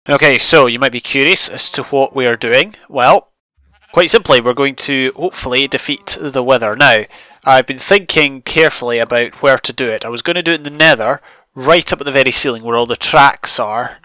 Okay, so you might be curious as to what we are doing. Well, quite simply, we're going to hopefully defeat the Wither. Now, I've been thinking carefully about where to do it. I was going to do it in the Nether, right up at the very ceiling where all the tracks are,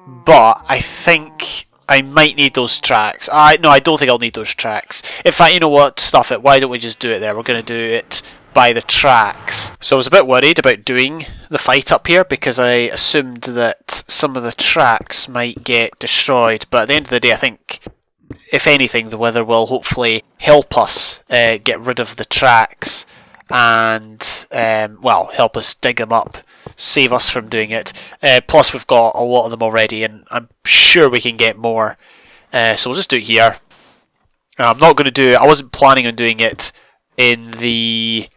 but I think I might need those tracks. No, I don't think I'll need those tracks. In fact, you know what? Stuff it. Why don't we just do it there? We're going to do it by the tracks. So I was a bit worried about doing the fight up here because I assumed that some of the tracks might get destroyed, but at the end of the day I think if anything the Wither will hopefully help us get rid of the tracks and well, help us dig them up, save us from doing it. Plus we've got a lot of them already and I'm sure we can get more, so we'll just do it here. I'm not going to do it, I wasn't planning on doing it in the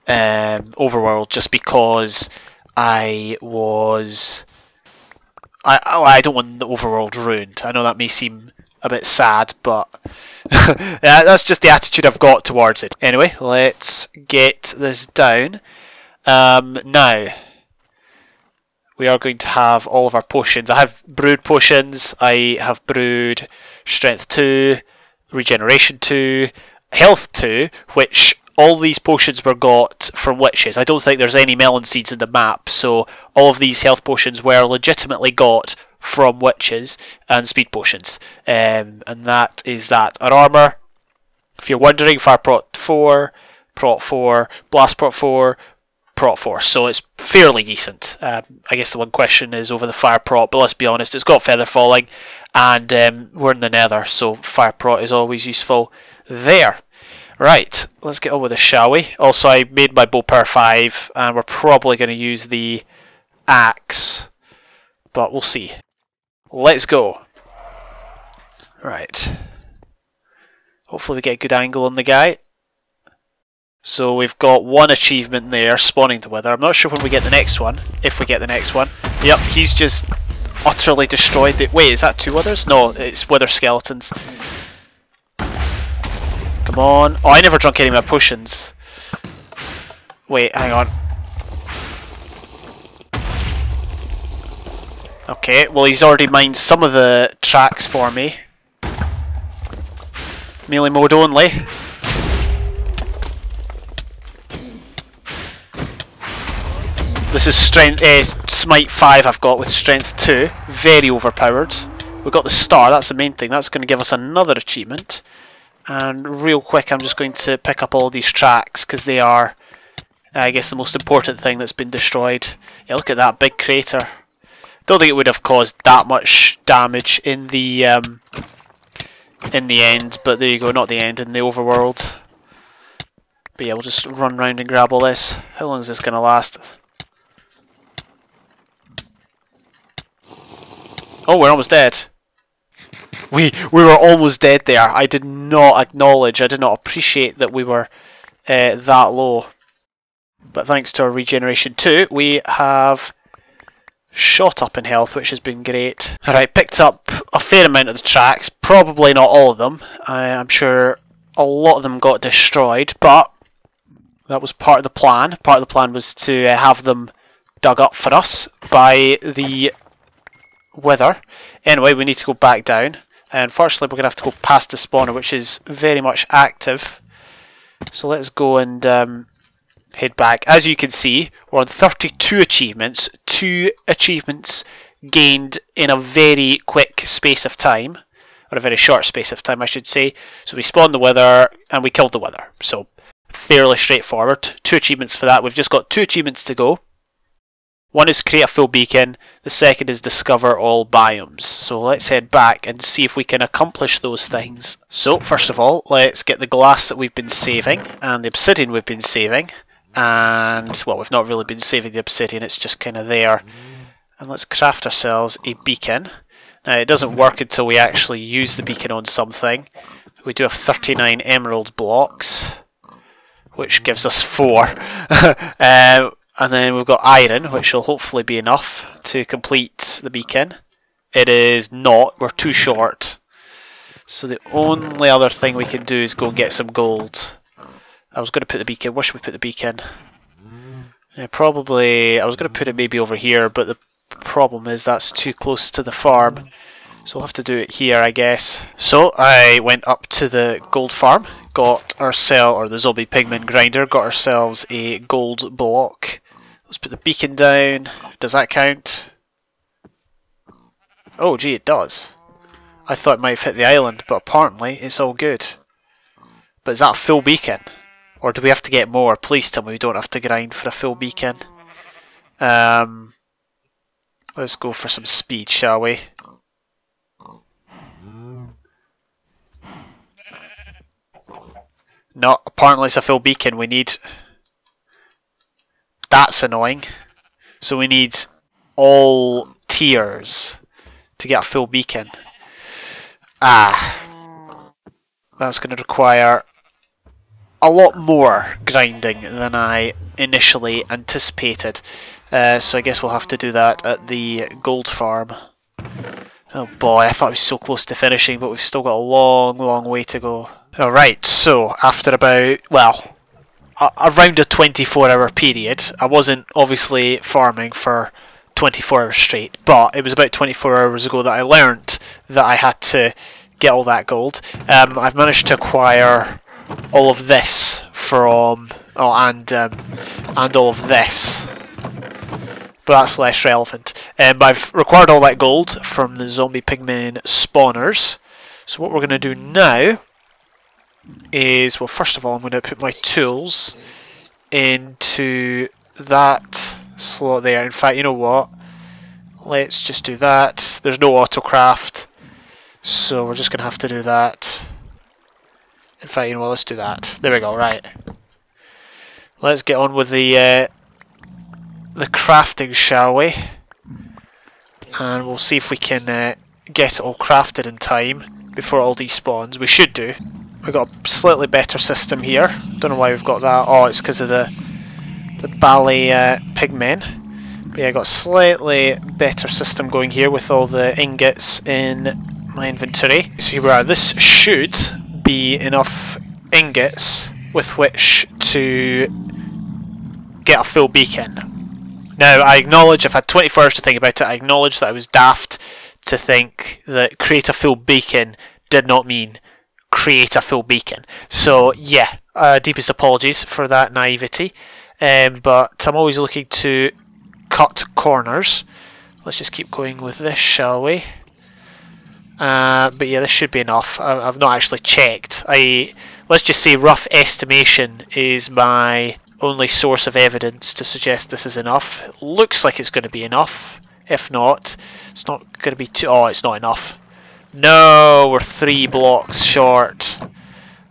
overworld just because I don't want the overworld ruined. I know that may seem a bit sad, but that's just the attitude I've got towards it. Anyway, let's get this down. Now, we are going to have all of our potions. I have brewed potions, I have brewed strength 2, regeneration 2, health 2, which all these potions were got from witches. I don't think there's any melon seeds in the map, so all of these health potions were legitimately got from witches and speed potions. And that is that. Our armour, if you're wondering, fire prot 4, prot 4, blast prot 4, prot 4. So it's fairly decent. I guess the one question is over the fire prot, but let's be honest, it's got feather falling, and we're in the Nether, so fire prot is always useful there. Right, let's get on with this, shall we? Also, I made my bow power 5, and we're probably going to use the axe, but we'll see. Let's go. Right. Hopefully we get a good angle on the guy. So we've got one achievement there, spawning the Wither. I'm not sure when we get the next one, if we get the next one. Yep, he's just utterly destroyed the... Wait, is that 2 Withers? No, it's Wither skeletons. Come on. Oh, I never drunk any of my potions. Wait, hang on. Okay, well he's already mined some of the tracks for me. Melee mode only. This is strength, smite 5 I've got with strength 2. Very overpowered. We've got the star, that's the main thing. That's going to give us another achievement. And real quick, I'm just going to pick up all these tracks because they are, I guess, the most important thing that's been destroyed. Yeah, look at that big crater. Don't think it would have caused that much damage in the end, but there you go, not the end, in the overworld. But yeah, we'll just run round and grab all this. How long is this going to last? Oh, we're almost dead. We were almost dead there. I did not acknowledge, I did not appreciate that we were that low. But thanks to our regeneration 2, we have shot up in health, which has been great. Alright, picked up a fair amount of the tracks, probably not all of them. I'm sure a lot of them got destroyed, but that was part of the plan. Part of the plan was to have them dug up for us by the Wither. Anyway, we need to go back down. Unfortunately, we're going to have to go past the spawner, which is very much active. So let's go and head back. As you can see, we're on 32 achievements. 2 achievements gained in a very quick space of time. Or a very short space of time, I should say. So we spawned the Wither, and we killed the Wither. So, fairly straightforward. 2 achievements for that. We've just got 2 achievements to go. One is create a full beacon, the second is discover all biomes. So let's head back and see if we can accomplish those things. So first of all, let's get the glass that we've been saving and the obsidian we've been saving. And, well, we've not really been saving the obsidian, it's just kind of there. And let's craft ourselves a beacon. Now it doesn't work until we actually use the beacon on something. We do have 39 emerald blocks, which gives us 4. And then we've got iron, which will hopefully be enough to complete the beacon. It is not, we're too short. So the only other thing we can do is go and get some gold. I was going to put the beacon, where should we put the beacon? Yeah, probably, I was going to put it maybe over here, but the Problem is that's too close to the farm. So we'll have to do it here, I guess. So I went up to the gold farm, got ourselves, or the zombie pigman grinder, got ourselves a gold block. Let's put the beacon down. Does that count? Oh gee, it does. I thought it might have hit the island, but apparently it's all good. But is that a full beacon? Or do we have to get more? Please tell me we don't have to grind for a full beacon. Let's go for some speed, shall we? No, apparently it's a full beacon. We need... That's annoying. So we need all tiers to get a full beacon. Ah. That's going to require a lot more grinding than I initially anticipated. So I guess we'll have to do that at the gold farm. Oh boy, I thought I was so close to finishing, but we've still got a long way to go. Alright, so after about, well, around a 24-hour period, I wasn't obviously farming for 24 hours straight, but it was about 24 hours ago that I learnt that I had to get all that gold. I've managed to acquire all of this from, and all of this, but that's less relevant. I've acquired all that gold from the zombie pigman spawners. So what we're going to do now is, well, first of all, I'm going to put my tools into that slot there. In fact, you know what? Let's just do that. There's no autocraft, so we're just going to have to do that. In fact, you know what? Let's do that. There we go. Right. Let's get on with the crafting, shall we? And we'll see if we can get it all crafted in time before it all despawns. We should do. We've got a slightly better system here. Don't know why we've got that. Oh, it's because of the bally pigmen. But yeah, I got a slightly better system going here with all the ingots in my inventory. So here we are. This should be enough ingots with which to get a full beacon. Now, I acknowledge, I've had 24 hours to think about it, I acknowledge that I was daft to think that create a full beacon did not mean create a full beacon. So, yeah, deepest apologies for that naivety. But I'm always looking to cut corners. Let's just keep going with this, shall we? But yeah, this should be enough. I've not actually checked. Let's just say rough estimation is my only source of evidence to suggest this is enough. It looks like it's going to be enough. If not, it's not going to be too... Oh, it's not enough. No, we're 3 blocks short.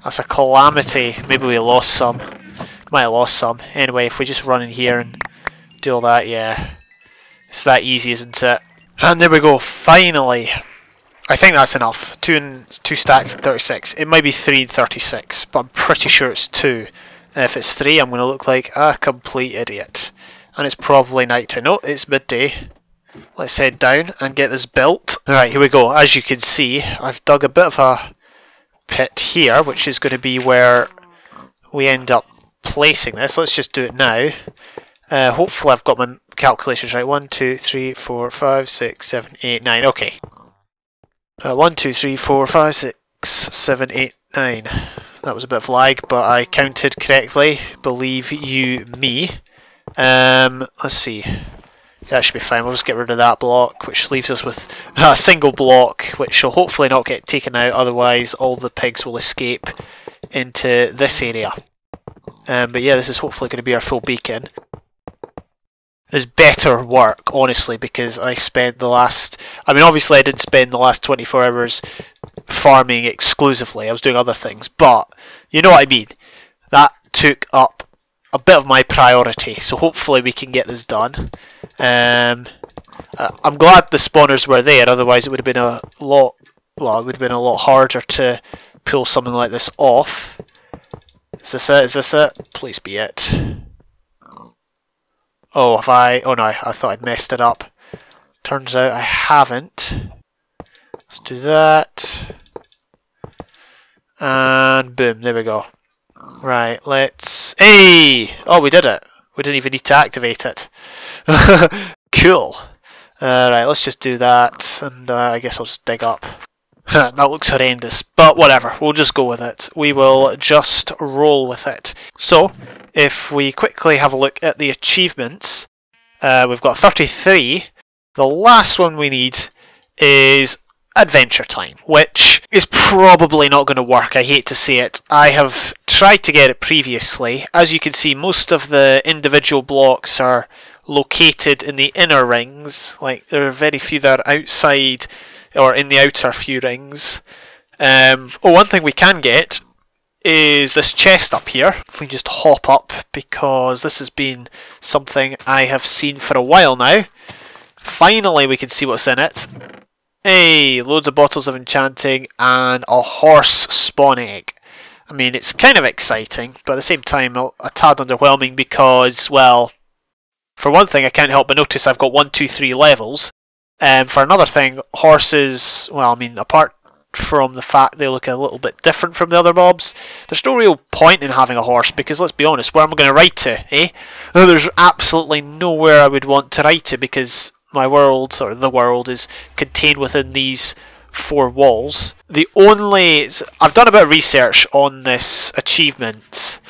That's a calamity. Maybe we lost some. Might have lost some. Anyway, if we just run in here and do all that, yeah. It's that easy, isn't it? And there we go, finally. I think that's enough. 2 stacks and 36. It might be 3 and 36, but I'm pretty sure it's 2. And if it's 3, I'm going to look like a complete idiot. And it's probably night time. No, it's midday. Let's head down and get this built. Alright, here we go. As you can see, I've dug a bit of a pit here, which is going to be where we end up placing this. Let's just do it now. Hopefully I've got my calculations right. 1, 2, 3, 4, 5, 6, 7, 8, 9. Okay. 1, 2, 3, 4, 5, 6, 7, 8, 9. That was a bit of lag, but I counted correctly. Believe you me. Let's see. Yeah, that should be fine. We'll just get rid of that block, which leaves us with a single block, which will hopefully not get taken out. Otherwise, all the pigs will escape into this area. But yeah, this is hopefully going to be our full beacon. There's better work, honestly, because I spent the last... I mean, obviously I didn't spend the last 24 hours farming exclusively. I was doing other things, but you know what I mean. That took up a bit of my priority, so hopefully we can get this done. I'm glad the spawners were there, otherwise it would have been a lot... Well, it would have been a lot harder to pull something like this off. Is this it? Is this it? Please be it. Oh, have I... Oh no, I thought I'd messed it up. Turns out I haven't. Let's do that. And boom, there we go. Right, let's... Hey! Oh, we did it. We didn't even need to activate it. Cool. Right, let's just do that, and I guess I'll just dig up. That looks horrendous, but whatever, we'll just go with it. We will just roll with it. So, if we quickly have a look at the achievements, we've got 33. The last one we need is Adventure Time, which is probably not going to work, I hate to say it. I have tried to get it previously. As you can see, most of the individual blocks are located in the inner rings, like there are very few that are outside or in the outer few rings. One thing we can get is this chest up here. If we just hop up, because this has been something I have seen for a while now. Finally we can see what's in it. Hey, loads of bottles of enchanting and a horse spawn egg. I mean, it's kind of exciting, but at the same time a tad underwhelming because, well, for one thing I can't help but notice I've got 1, 2, 3 levels. For another thing, horses, well, I mean, apart from the fact they look a little bit different from the other mobs, there's no real point in having a horse because, let's be honest, where am I going to ride to, eh? There's absolutely nowhere I would want to ride to because my world, or the world, is contained within these 4 walls. I've done a bit of research on this achievement,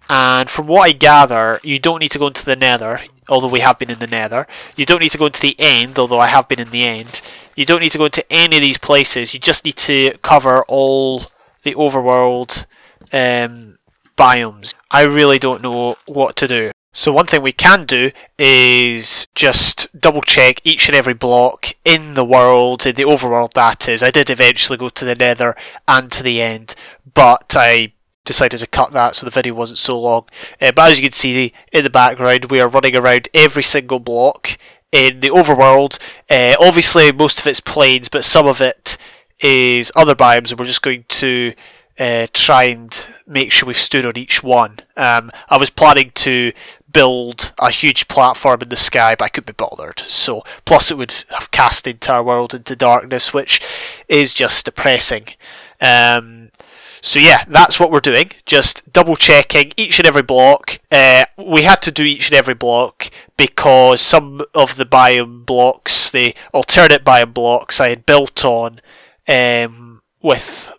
and from what I gather, you don't need to go into the nether, although we have been in the nether. You don't need to go into the end, although I have been in the end. You don't need to go into any of these places, you just need to cover all the overworld biomes. I really don't know what to do. So one thing we can do is just double check each and every block in the world, in the overworld that is. I did eventually go to the nether and to the end, but I decided to cut that so the video wasn't so long. But as you can see in the background, we are running around every single block in the overworld. Obviously most of it's plains, but some of it is other biomes, and we're just going to try and make sure we've stood on each one. I was planning to build a huge platform in the sky, but I couldn't be bothered. So, plus it would have cast the entire world into darkness, which is just depressing. So yeah, that's what we're doing. Just double checking each and every block. We had to do each and every block because some of the biome blocks, the alternate biome blocks, I had built on with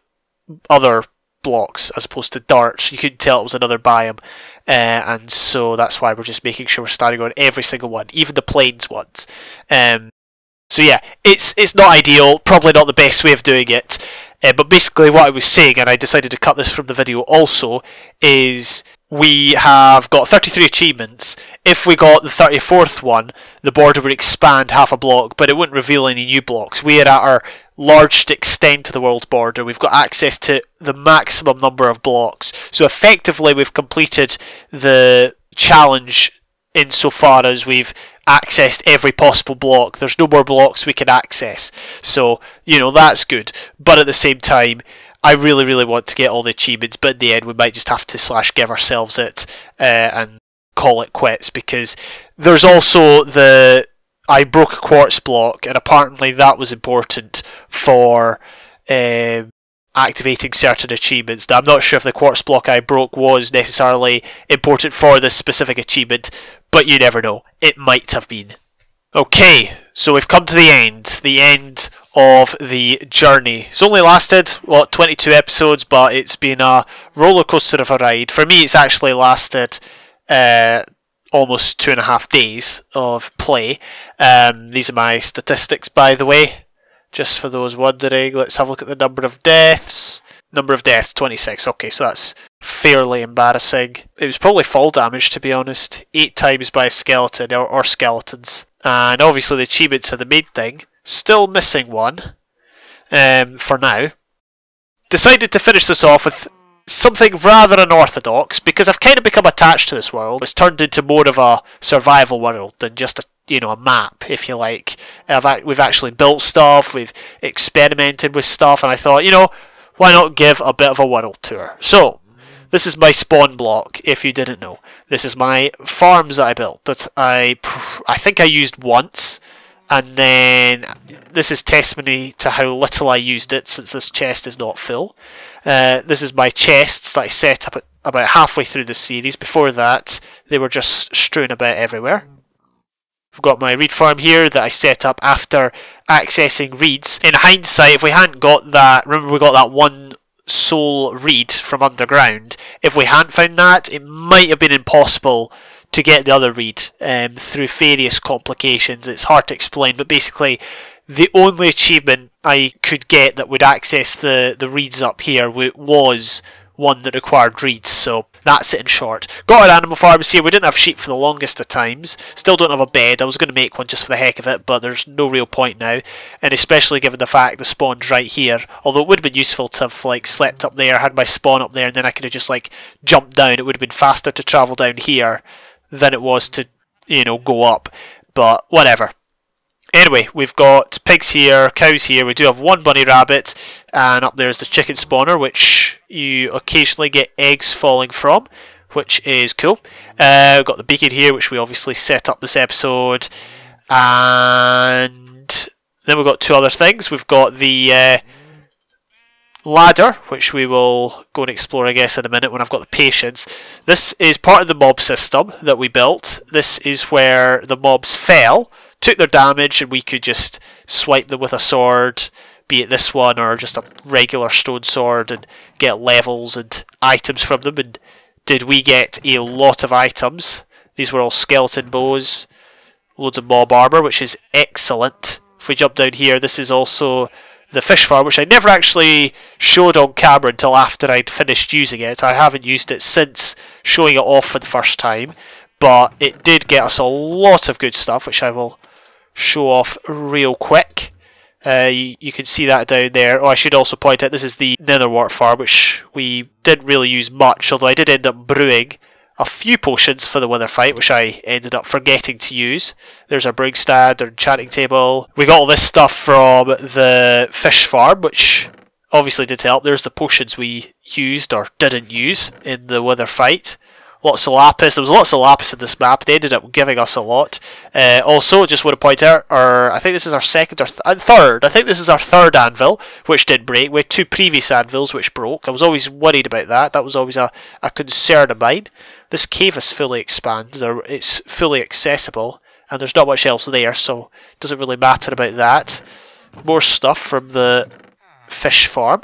other blocks as opposed to darts. You couldn't tell it was another biome, and so that's why we're just making sure we're standing on every single one, even the plains ones. So yeah, it's not ideal, probably not the best way of doing it, but basically what I was saying, and I decided to cut this from the video also, is we have got 33 achievements. If we got the 34th one, the border would expand half a block, but it wouldn't reveal any new blocks. We are at our largest extent to the world border. We've got access to the maximum number of blocks. So effectively we've completed the challenge insofar as we've accessed every possible block. There's no more blocks we can access. So, you know, that's good. But at the same time, I really, really want to get all the achievements, but in the end we might just have to / give ourselves it and call it quits, because there's also I broke a quartz block, and apparently that was important for activating certain achievements. Now, I'm not sure if the quartz block I broke was necessarily important for this specific achievement, but you never know. It might have been. Okay, so we've come to the end of the journey. It's only lasted, what, 22 episodes, but it's been a roller coaster of a ride. For me, it's actually lasted almost 2.5 days of play. These are my statistics, by the way, just for those wondering. Let's have a look at the number of deaths. Number of deaths, 26. Okay, so that's fairly embarrassing. It was probably fall damage, to be honest. 8 times by a skeleton or skeletons. And obviously the achievements are the main thing. Still missing one for now. Decided to finish this off with something rather unorthodox, because I've kind of become attached to this world. It's turned into more of a survival world than just a map, if you like. We've actually built stuff, we've experimented with stuff, and I thought, why not give a bit of a world tour? So, this is my spawn block, if you didn't know. This is my farms that I built, that I think I used once, and then this is testimony to how little I used it, since this chest is not full. This is my chests that I set up about halfway through the series. Before that, they were just strewn about everywhere. I've got my reed farm here that I set up after accessing reeds. In hindsight, if we hadn't got that, remember we got that one soul reed from underground, if we hadn't found that, it might have been impossible to get the other reed through various complications. It's hard to explain, but basically the only achievement I could get that would access the reeds up here was one that required reeds, so that's it in short. Got our animal farms here. We didn't have sheep for the longest of times. Still don't have a bed. I was going to make one just for the heck of it, but there's no real point now, and especially given the fact the spawn's right here. Although it would have been useful to have like slept up there, had my spawn up there, and then I could have just like jumped down. It would have been faster to travel down here than it was to, you know, go up, but whatever. Anyway, we've got pigs here, cows here, we do have one bunny rabbit, and up there's the chicken spawner, which you occasionally get eggs falling from, which is cool. We've got the beacon here, which we obviously set up this episode, and then we've got two other things. We've got the ladder, which we will go and explore, I guess, in a minute when I've got the patience. This is part of the mob system that we built. This is where the mobs fell, took their damage, and we could just swipe them with a sword, be it this one or just a regular stone sword, and get levels and items from them. And did we get a lot of items? These were all skeleton bows, loads of mob armor, which is excellent. If we jump down here, this is also the fish farm, which I never actually showed on camera until after I'd finished using it. I haven't used it since showing it off for the first time, but it did get us a lot of good stuff, which I will show off real quick. You can see that down there. Oh, I should also point out this is the netherwort farm, which we didn't really use much, although I did end up brewing a few potions for the wither fight, which I ended up forgetting to use. There's our brewing stand, our enchanting table. We got all this stuff from the fish farm, which obviously did help. There's the potions we used or didn't use in the wither fight. Lots of lapis. There was lots of lapis in this map. They ended up giving us a lot. Also, just want to point out, I think this is our second or third. I think this is our third anvil, which did break. We had two previous anvils which broke. I was always worried about that. That was always a concern of mine. This cave is fully expanded, or it's fully accessible, and there's not much else there, so it doesn't really matter about that. More stuff from the fish farm.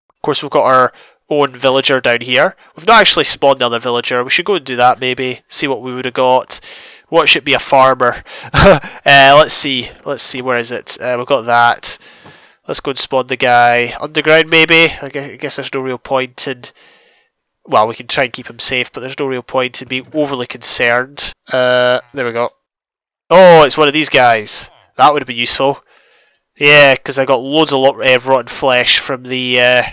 Of course, we've got our own villager down here. We've not actually spawned the other villager. We should go and do that maybe, see what we would have got. What should be a farmer? Let's see, where is it? We've got that. Let's go and spawn the guy underground maybe. I guess there's no real point in, well, we can try and keep him safe, but there's no real point in being overly concerned. There we go. Oh, it's one of these guys. That would have been useful. Yeah, because I got loads of rotten flesh from the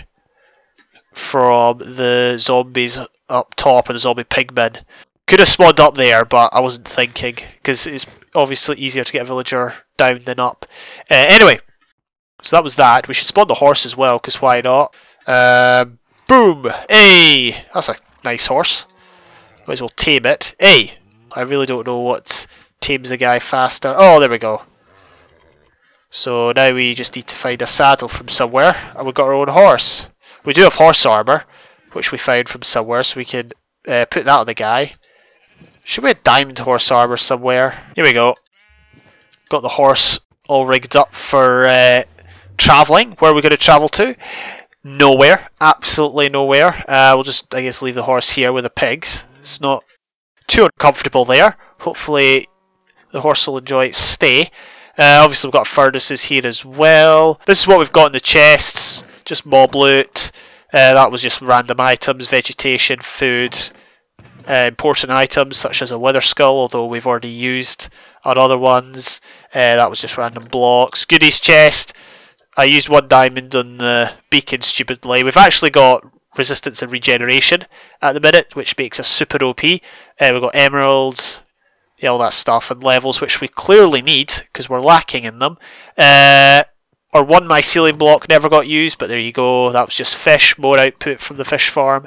zombies up top and the zombie pigmen. Could have spawned up there, but I wasn't thinking, because it's obviously easier to get a villager down than up. Anyway, so that was that. We should spawn the horse as well, because why not? Boom! Hey! That's a nice horse. Might as well tame it. Hey! I really don't know what tames the guy faster. Oh, there we go. So now we just need to find a saddle from somewhere, and we've got our own horse. We do have horse armour, which we found from somewhere, so we can put that on the guy. Should we have diamond horse armour somewhere? Here we go. Got the horse all rigged up for travelling. Where are we going to travel to? Nowhere. Absolutely nowhere. We'll just, I guess, leave the horse here with the pigs. It's not too uncomfortable there. Hopefully the horse will enjoy its stay. Obviously we've got furnaces here as well. This is what we've got in the chests. Just mob loot. That was just random items, vegetation, food, important items such as a wither skull, although we've already used on other ones. That was just random blocks. Goodies chest. I used one diamond on the beacon stupidly. We've actually got resistance and regeneration at the minute, which makes us super OP. We've got emeralds, yeah, all that stuff, and levels, which we clearly need because we're lacking in them. Or one mycelium block never got used, but there you go. That was just fish, more output from the fish farm,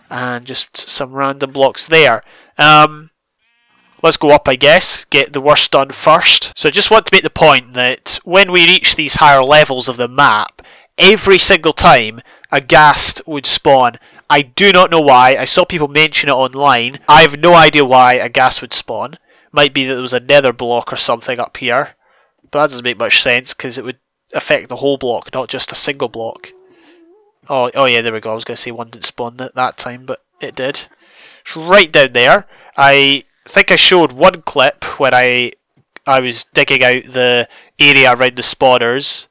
and just some random blocks there. Let's go up, I guess, get the worst done first. So I just want to make the point that when we reach these higher levels of the map, every single time a ghast would spawn. I do not know why. I saw people mention it online. I have no idea why a ghast would spawn. Might be that there was a nether block or something up here. But that doesn't make much sense because it would affect the whole block, not just a single block. Oh yeah, there we go. I was going to say one didn't spawn that time, but it did. It's right down there. I think I showed one clip when I was digging out the area around the spawners,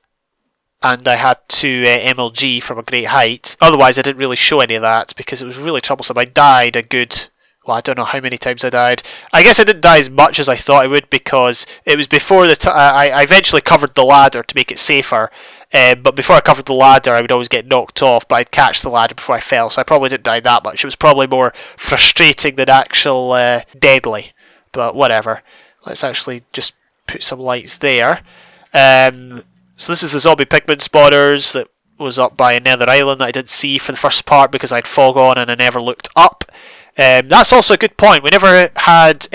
and I had to MLG from a great height. Otherwise, I didn't really show any of that because it was really troublesome. I died a good... Well, I don't know how many times I died. I guess I didn't die as much as I thought I would because it was before the I eventually covered the ladder to make it safer. But before I covered the ladder, I would always get knocked off, but I'd catch the ladder before I fell, so I probably didn't die that much. It was probably more frustrating than actual deadly. But whatever. Let's actually just put some lights there. So this is the zombie pigment spawners that was up by another island that I didn't see for the first part because I'd fog on and I never looked up. That's also a good point. We never had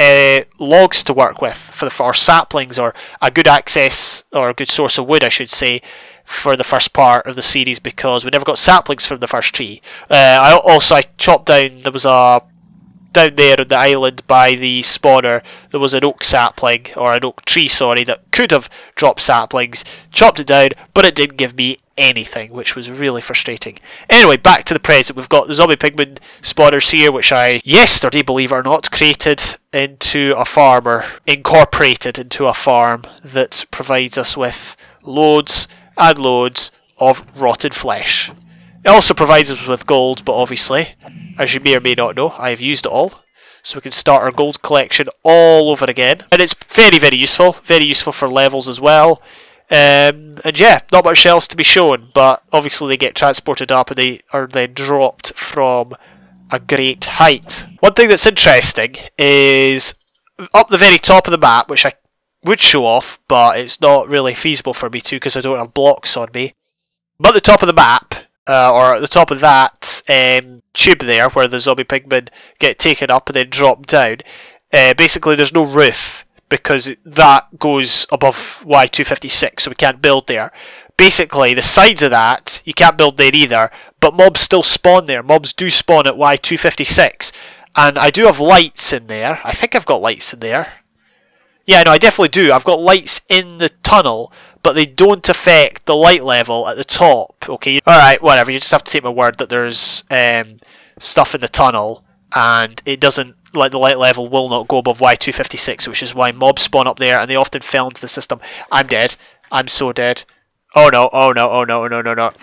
logs to work with or saplings or a good access or a good source of wood, I should say, for the first part of the series because we never got saplings from the first tree. I chopped down. There was down there on the island by the spawner. There was an oak sapling or an oak tree, sorry, that could have dropped saplings. Chopped it down, but it didn't give me anything, which was really frustrating. Anyway, back to the present. We've got the zombie pigman spawners here, which I yesterday, believe it or not, created into a farm, or incorporated into a farm that provides us with loads and loads of rotten flesh. It also provides us with gold, but obviously, as you may or may not know, I have used it all. So we can start our gold collection all over again. And it's very, very useful for levels as well. And yeah, not much else to be shown, but obviously they get transported up and they are then dropped from a great height. One thing that's interesting is up the very top of the map, which I would show off, but it's not really feasible for me to because I don't have blocks on me. But at the top of the map, or at the top of that tube there, where the zombie pigmen get taken up and then drop down, basically there's no roof, because that goes above Y256, so we can't build there. Basically, the sides of that, you can't build there either, but mobs still spawn there. Mobs do spawn at Y256, and I do have lights in there. I think I've got lights in there. Yeah, no, I definitely do. I've got lights in the tunnel, but they don't affect the light level at the top, okay? Alright, whatever, you just have to take my word that there's stuff in the tunnel, and it doesn't, like, the light level will not go above Y256, which is why mobs spawn up there, and they often fell into the system. I'm dead. I'm so dead. Oh no, oh no, oh no, no, no, no.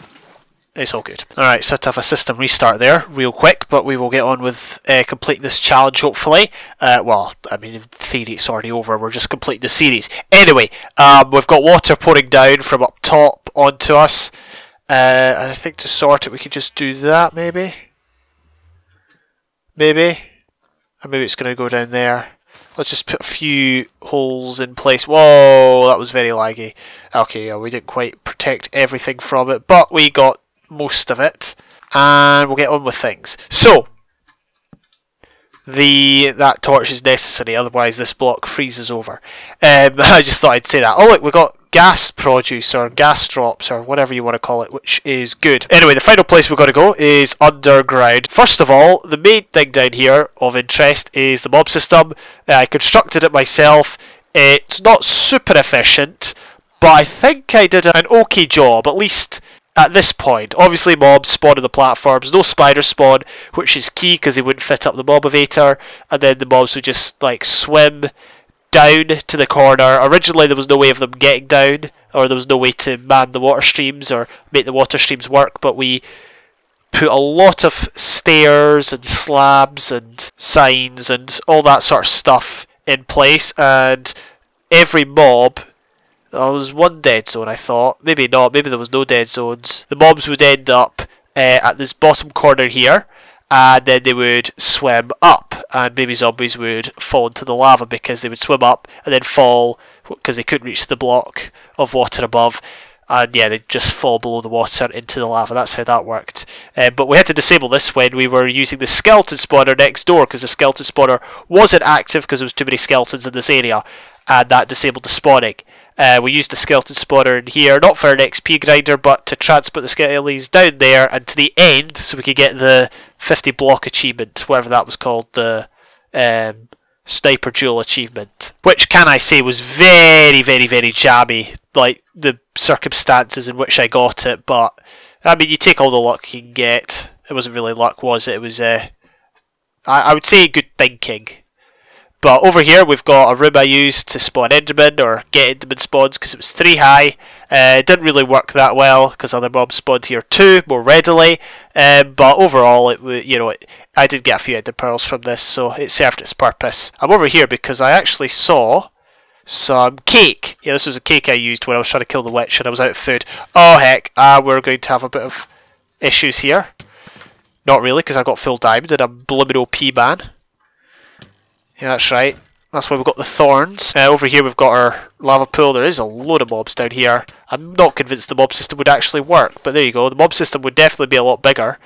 It's all good. Alright, so let's have a system restart there, real quick, but we will get on with completing this challenge, hopefully. Well, I mean, in theory it's already over, we're just completing the series. Anyway, we've got water pouring down from up top onto us. And I think to sort it we could just do that, maybe? Maybe? Or maybe it's going to go down there. Let's just put a few holes in place. Whoa, that was very laggy. Okay, yeah, we didn't quite protect everything from it, but we got most of it, and we'll get on with things. So, that torch is necessary, otherwise this block freezes over. I just thought I'd say that. Oh look, we've got gas produce, or gas drops, or whatever you want to call it, which is good. Anyway, the final place we've got to go is underground. First of all, the main thing down here of interest is the mob system. I constructed it myself. It's not super efficient, but I think I did an okay job, at least at this point. Obviously mobs spawn on the platforms, no spiders spawn, which is key because they wouldn't fit up the mob-evator, and then the mobs would just like swim down to the corner. Originally there was no way of them getting down, or there was no way to man the water streams or make the water streams work, but we put a lot of stairs and slabs and signs and all that sort of stuff in place, and every mob... There was one dead zone, I thought. Maybe not. Maybe there was no dead zones. The mobs would end up at this bottom corner here, and then they would swim up, and baby zombies would fall into the lava because they would swim up and then fall because they couldn't reach the block of water above, and yeah, they'd just fall below the water into the lava. That's how that worked. But we had to disable this when we were using the skeleton spawner next door, because the skeleton spawner wasn't active because there was too many skeletons in this area, and that disabled the spawning. We used the skeleton spawner in here, not for an XP grinder, but to transport the skeletons down there and to the end, so we could get the 50 block achievement, whatever that was called, the Sniper Duel achievement, which can I say was very, very, very jammy, like the circumstances in which I got it. But I mean, you take all the luck you can get. It wasn't really luck, was it? It was I would say good thinking. But over here we've got a room I used to spawn Enderman or get Enderman spawns because it was 3 high. It didn't really work that well because other mobs spawned here too more readily. But overall, I did get a few Ender pearls from this, so it served its purpose. I'm over here because I actually saw some cake. Yeah, this was a cake I used when I was trying to kill the witch and I was out of food. Oh heck, we're going to have a bit of issues here. Not really, because I got full diamond and I'm blooming OP man. Yeah, that's right. That's why we've got the thorns. Over here we've got our lava pool. There is a load of mobs down here. I'm not convinced the mob system would actually work, but there you go. The mob system would definitely be a lot bigger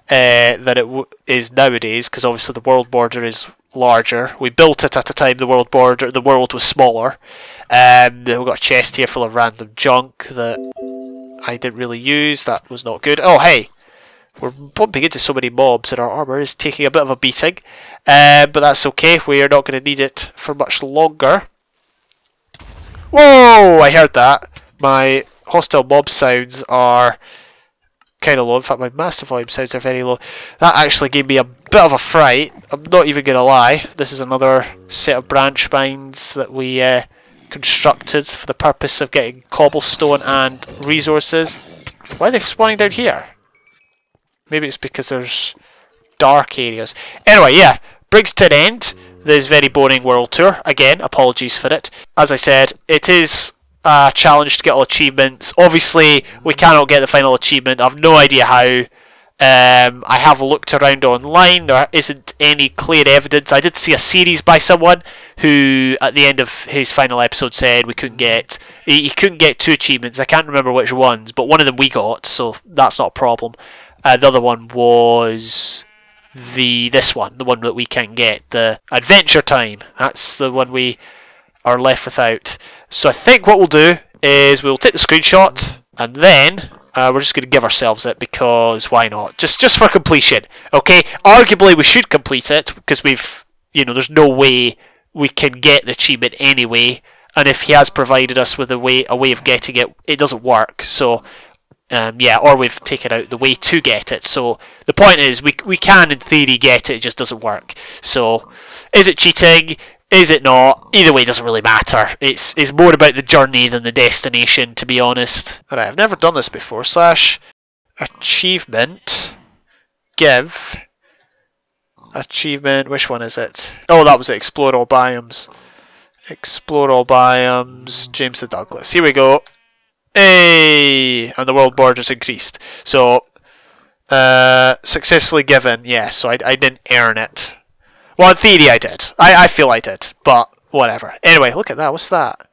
than it is nowadays, because obviously the world border is larger. We built it at a time the world was smaller. We've got a chest here full of random junk that I didn't really use. That was not good. Oh, hey! We're bumping into so many mobs and our armour is taking a bit of a beating. But that's okay, we are not going to need it for much longer. Whoa! I heard that. My hostile mob sounds are kind of low. In fact, my master volume sounds are very low. That actually gave me a bit of a fright. I'm not even going to lie. This is another set of branch mines that we constructed for the purpose of getting cobblestone and resources. Why are they spawning down here? Maybe it's because there's dark areas. Anyway, yeah, brings to an end this very boring world tour. Again, apologies for it. As I said, it is a challenge to get all achievements. Obviously, we cannot get the final achievement. I've no idea how. I have looked around online. There isn't any clear evidence. I did see a series by someone who, at the end of his final episode, said we couldn't get. He couldn't get 2 achievements. I can't remember which ones, but one of them we got, so that's not a problem. The other one was this one, the one that we can't get, the Adventure Time. That's the one we are left without. So I think what we'll do is we'll take the screenshot and then we're just going to give ourselves it because why not? Just for completion, okay? Arguably we should complete it because there's no way we can get the achievement anyway, and if he has provided us with a way of getting it, it doesn't work. So. Yeah, or we've taken out the way to get it. So the point is, we can in theory get it, it just doesn't work. So is it cheating? Is it not? Either way, it doesn't really matter. It's more about the journey than the destination, to be honest. Alright, I've never done this before. / achievement give achievement. Which one is it? Oh, that was it. Explore all biomes. Explore all biomes. JamestheDouglas. Here we go. Hey! And the world border's increased. So, successfully given. Yeah, so I didn't earn it. Well, in theory I did. I feel I did, but whatever. Anyway, look at that. What's that?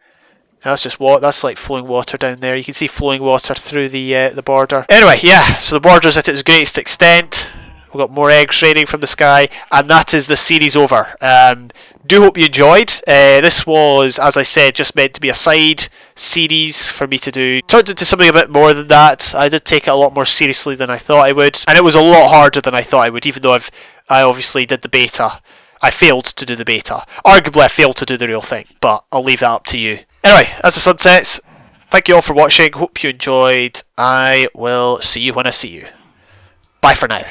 That's just water. That's like flowing water down there. You can see flowing water through the border. Anyway, yeah. So the border's at its greatest extent. We've got more eggs raining from the sky, and that is the series over. Do hope you enjoyed. This was, as I said, just meant to be a side series for me to do. Turned into something a bit more than that. I did take it a lot more seriously than I thought I would, and it was a lot harder than I thought I would, even though I obviously did the beta. I failed to do the beta. Arguably I failed to do the real thing, but I'll leave that up to you. Anyway, as the sun sets, thank you all for watching. Hope you enjoyed. I will see you when I see you. Bye for now.